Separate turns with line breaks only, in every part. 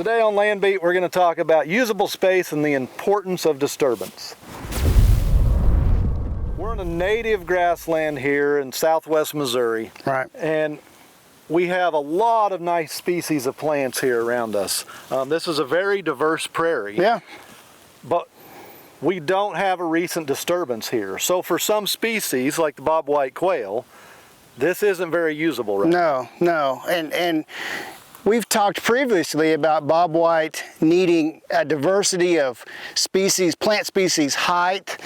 Today on Landbeat, we're going to talk about usable space and the importance of disturbance. We're in a native grassland here in southwest Missouri.
Right.
And we have a lot of nice species of plants here around us. This is a very diverse prairie.
Yeah.
But we don't have a recent disturbance here. So for some species, like the bobwhite quail, this isn't very usable right now.
No. And we've talked previously about bobwhite needing a diversity of species, plant species height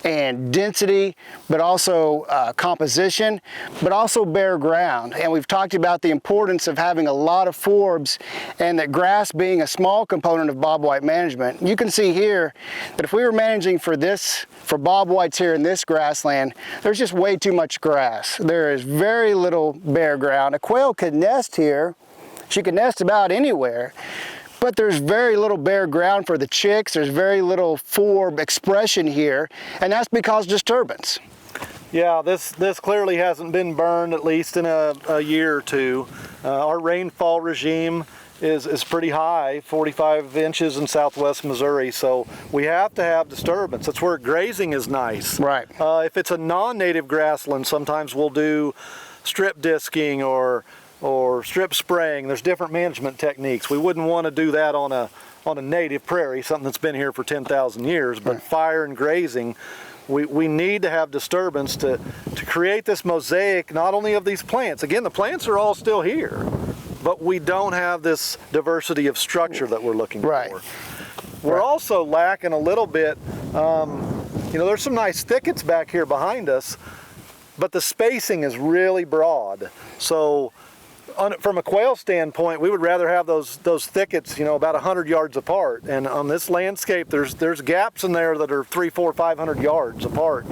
and density, but also composition, but also bare ground. And we've talked about the importance of having a lot of forbs and that grass being a small component of bobwhite management. You can see here that if we were managing for bobwhites here in this grassland, there's just way too much grass. There is very little bare ground. A quail could nest here. She can nest about anywhere, but there's very little bare ground for the chicks. There's very little forb expression here, and that's because disturbance.
Yeah, this clearly hasn't been burned at least in a year or two. Our rainfall regime is pretty high, 45 inches in southwest Missouri, so we have to have disturbance. That's where grazing is nice.
Right.
If it's a non-native grassland, sometimes we'll do strip disking or strip spraying. There's different management techniques. We wouldn't want to do that on a native prairie, something that's been here for 10,000 years, but fire and grazing, we need to have disturbance to create this mosaic, not only of these plants. Again, the plants are all still here, but we don't have this diversity of structure that we're looking for. We're also lacking a little bit, there's some nice thickets back here behind us, but the spacing is really broad. So from a quail standpoint, we would rather have those thickets, about 100 yards apart. And on this landscape, there's gaps in there that are 300, 400, 500 yards apart.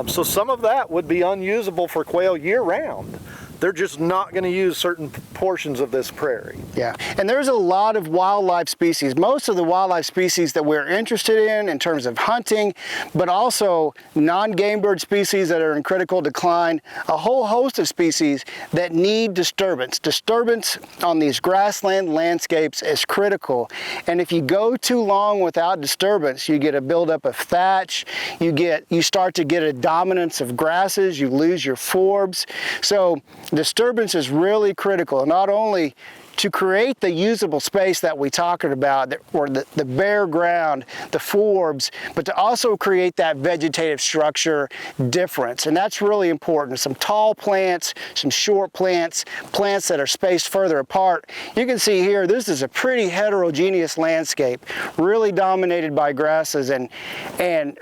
So some of that would be unusable for quail year round. They're just not going to use certain portions of this prairie.
Yeah, and there's a lot of wildlife species. Most of the wildlife species that we're interested in terms of hunting, but also non-game bird species that are in critical decline, a whole host of species that need disturbance. Disturbance on these grassland landscapes is critical. And if you go too long without disturbance, you get a buildup of thatch, you start to get a dominance of grasses, you lose your forbs. So disturbance is really critical, not only to create the usable space that we talked about, or the bare ground, the forbs, but to also create that vegetative structure difference. And that's really important. Some tall plants, some short plants, plants that are spaced further apart. You can see here, this is a pretty heterogeneous landscape, really dominated by grasses. And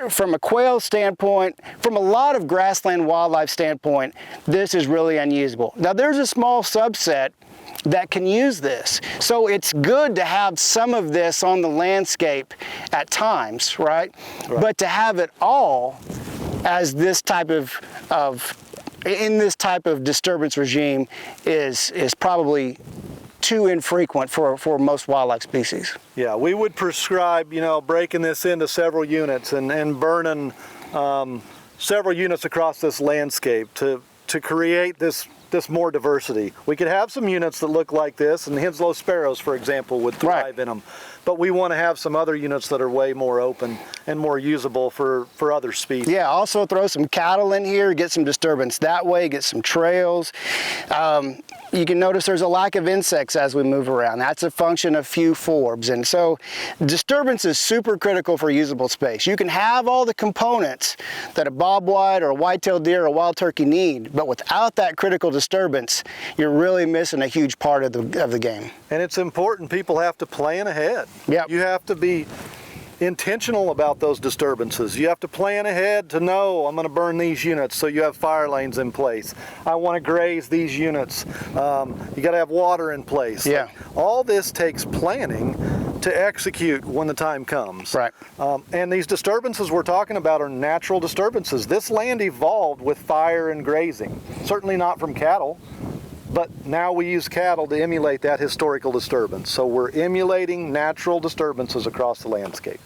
from a quail standpoint, from a lot of grassland wildlife standpoint, this is really unusable. Now there's a small subset that can use this. So it's good to have some of this on the landscape at times, right? But to have it all as this type in this type of disturbance regime is probably too infrequent for most wildlife species.
Yeah, we would prescribe, breaking this into several units and burning several units across this landscape to create this more diversity. We could have some units that look like this, and Henslow sparrows, for example, would thrive in them. But we want to have some other units that are way more open and more usable for other species.
Yeah, also throw some cattle in here, get some disturbance that way, get some trails. You can notice there's a lack of insects as we move around. That's a function of few forbs. And so disturbance is super critical for usable space. You can have all the components that a bobwhite or a white-tailed deer or a wild turkey need, but without that critical disturbance, you're really missing a huge part of the game.
And it's important. People have to plan ahead.
Yep.
You have to be intentional about those disturbances. You have to plan ahead to know, I'm going to burn these units, so you have fire lanes in place. I want to graze these units. You got to have water in place.
Yeah.
All this takes planning to execute when the time comes.
Right.
And these disturbances we're talking about are natural disturbances. This land evolved with fire and grazing. Certainly not from cattle, but now we use cattle to emulate that historical disturbance. So we're emulating natural disturbances across the landscape.